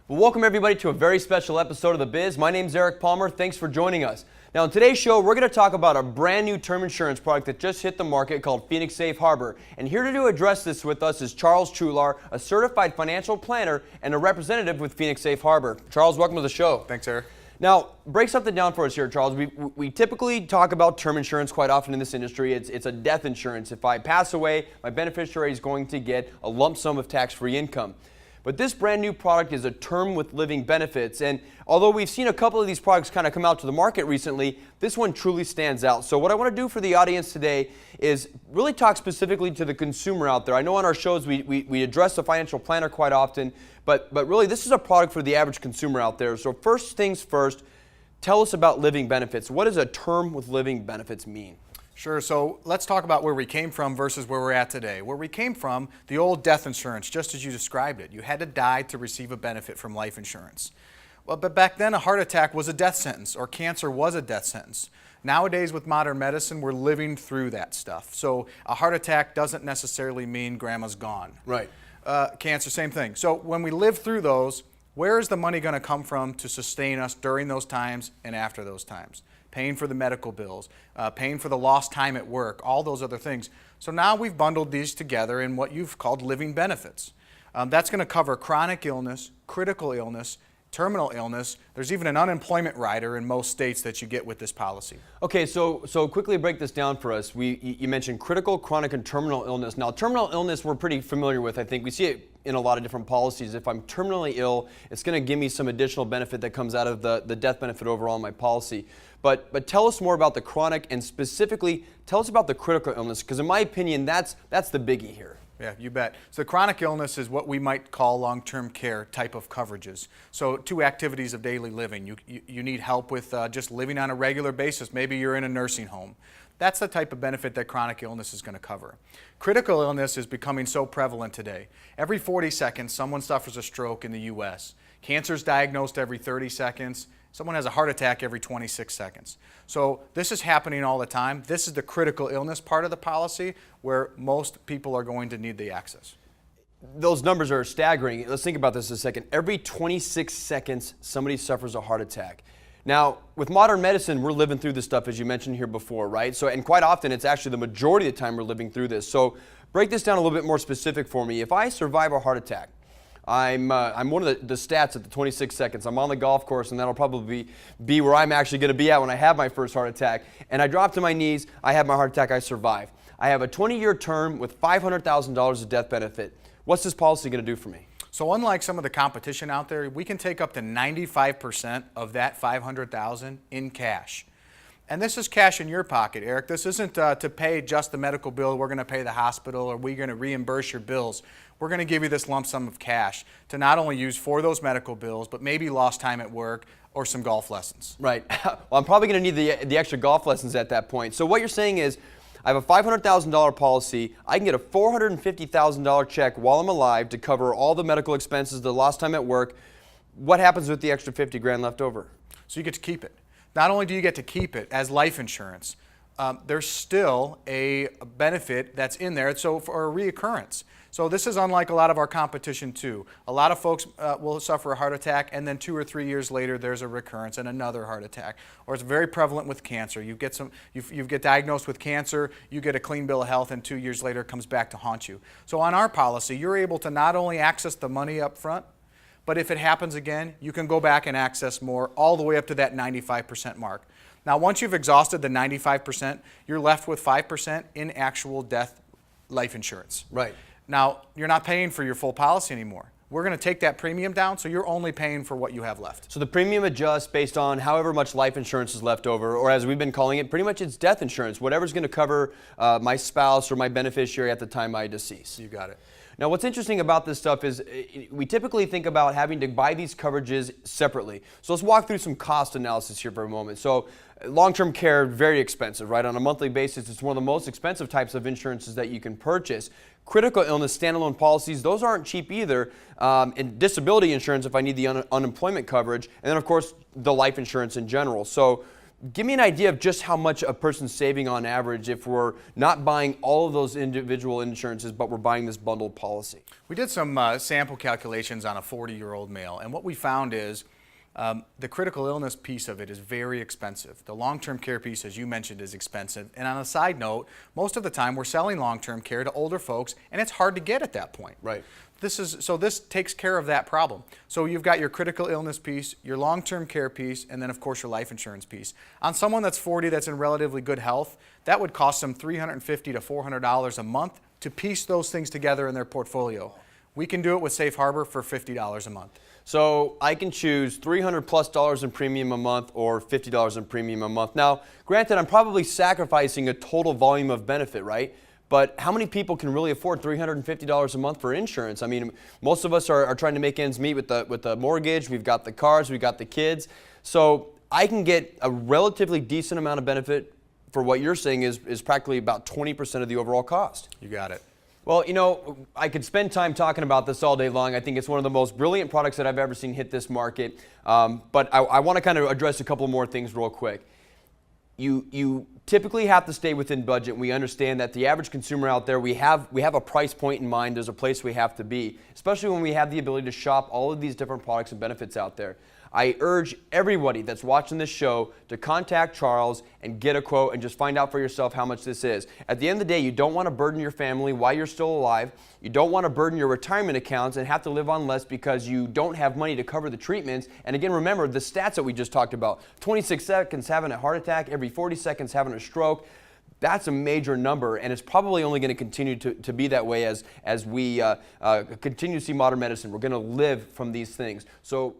Well, welcome everybody to a very special episode of The Biz. My name's Eric Palmer. Thanks for joining us. Now, in today's show, we're going to talk about a brand new term insurance product that just hit the market called Phoenix Safe Harbor. And here to address this with us is Charles Trular, a certified financial planner and a representative with Phoenix Safe Harbor. Charles, welcome to the show. Thanks, Eric. Now, break something down for us here, Charles. We typically talk about term insurance quite often in this industry. It's a death insurance. If I pass away, my beneficiary is going to get a lump sum of tax-free income. But this brand new product is a term with living benefits. And although we've seen a couple of these products kind of come out to the market recently, this one truly stands out. So what I want to do for the audience today is really talk specifically to the consumer out there. I know on our shows we address the financial planner quite often, but really this is a product for the average consumer out there. So first things first, tell us about living benefits. What does a term with living benefits mean? Sure, so let's talk about where we came from versus where we're at today. Where we came from, the old death insurance, just as you described it. You had to die to receive a benefit from life insurance. Well, but back then a heart attack was a death sentence, or cancer was a death sentence. Nowadays with modern medicine, we're living through that stuff. So a heart attack doesn't necessarily mean grandma's gone. Right. Cancer, same thing. So when we live through those, where is the money going to come from to sustain us during those times and after those times? Paying for the medical bills, paying for the lost time at work, all those other things. So now we've bundled these together in what you've called living benefits. That's going to cover chronic illness, critical illness, terminal illness. There's even an unemployment rider in most states that you get with this policy. Okay, so quickly break this down for us. You mentioned critical, chronic, and terminal illness. Now, terminal illness we're pretty familiar with. I think we see it in a lot of different policies. If I'm terminally ill, it's going to give me some additional benefit that comes out of the death benefit overall in my policy. But tell us more about the chronic, and specifically tell us about the critical illness, because in my opinion, that's the biggie here. Yeah, you bet. So the chronic illness is what we might call long-term care type of coverages. So two activities of daily living. You need help with just living on a regular basis. Maybe you're in a nursing home. That's the type of benefit that chronic illness is going to cover. Critical illness is becoming so prevalent today. Every 40 seconds, someone suffers a stroke in the U.S. Cancer is diagnosed every 30 seconds. Someone has a heart attack every 26 seconds. So this is happening all the time. This is the critical illness part of the policy where most people are going to need the access. Those numbers are staggering. Let's think about this a second. Every 26 seconds, somebody suffers a heart attack. Now, with modern medicine, we're living through this stuff, as you mentioned here before, right? So, and quite often, it's actually the majority of the time we're living through this. So break this down a little bit more specific for me. If I survive a heart attack, I'm one of the stats at the 26 seconds. I'm on the golf course, and that'll probably be where I'm actually going to be at when I have my first heart attack. And I drop to my knees, I have my heart attack, I survive. I have a 20-year term with $500,000 of death benefit. What's this policy going to do for me? So unlike some of the competition out there, we can take up to 95% of that $500,000 in cash. And this is cash in your pocket, Eric. This isn't to pay just the medical bill. We're going to pay the hospital, or we're going to reimburse your bills. We're going to give you this lump sum of cash to not only use for those medical bills, but maybe lost time at work or some golf lessons. Right. Well, I'm probably going to need the extra golf lessons at that point. So what you're saying is, I have a $500,000 policy. I can get a $450,000 check while I'm alive to cover all the medical expenses, the lost time at work. What happens with the extra 50 grand left over? So you get to keep it. Not only do you get to keep it as life insurance, there's still a benefit that's in there, so for a reoccurrence. So this is unlike a lot of our competition too. A lot of folks will suffer a heart attack, and then 2 or 3 years later there's a recurrence and another heart attack. Or it's very prevalent with cancer. You get diagnosed with cancer, you get a clean bill of health, and 2 years later it comes back to haunt you. So on our policy, you're able to not only access the money up front, but if it happens again, you can go back and access more all the way up to that 95% mark. Now, once you've exhausted the 95%, you're left with 5% in actual death life insurance. Right. Now, you're not paying for your full policy anymore. We're going to take that premium down, so you're only paying for what you have left. So the premium adjusts based on however much life insurance is left over, or as we've been calling it, pretty much it's death insurance, whatever's going to cover my spouse or my beneficiary at the time I decease. You got it. Now, what's interesting about this stuff is we typically think about having to buy these coverages separately. So let's walk through some cost analysis here for a moment. So long-term care, very expensive, right? On a monthly basis, it's one of the most expensive types of insurances that you can purchase. Critical illness standalone policies, those aren't cheap either. And disability insurance if I need the unemployment coverage. And then, of course, the life insurance in general. So Give me an idea of just how much a person's saving on average if we're not buying all of those individual insurances, but we're buying this bundled policy. We did some sample calculations on a 40-year-old male, and what we found is the critical illness piece of it is very expensive. The long-term care piece, as you mentioned, is expensive. And on a side note, most of the time we're selling long-term care to older folks, and it's hard to get at that point. Right. This takes care of that problem. So you've got your critical illness piece, your long-term care piece, and then of course your life insurance piece. On someone that's 40 that's in relatively good health, that would cost them $350 to $400 a month to piece those things together in their portfolio. We can do it with Safe Harbor for $50 a month. So I can choose $300+ in premium a month or $50 in premium a month. Now, granted, I'm probably sacrificing a total volume of benefit, right? But how many people can really afford $350 a month for insurance? I mean, most of us are trying to make ends meet with the mortgage. We've got the cars, we've got the kids. So I can get a relatively decent amount of benefit for what you're saying is practically about 20% of the overall cost. You got it. Well, you know, I could spend time talking about this all day long. I think it's one of the most brilliant products that I've ever seen hit this market. But I want to kind of address a couple more things real quick. You typically have to stay within budget. We understand that the average consumer out there, we have a price point in mind. There's a place we have to be, especially when we have the ability to shop all of these different products and benefits out there. I urge everybody that's watching this show to contact Charles and get a quote and just find out for yourself how much this is. At the end of the day, you don't want to burden your family while you're still alive. You don't want to burden your retirement accounts and have to live on less because you don't have money to cover the treatments. And again, remember the stats that we just talked about. 26 seconds having a heart attack, every 40 seconds having a stroke. That's a major number, and it's probably only going to continue to be that way as we continue to see modern medicine. We're going to live from these things. So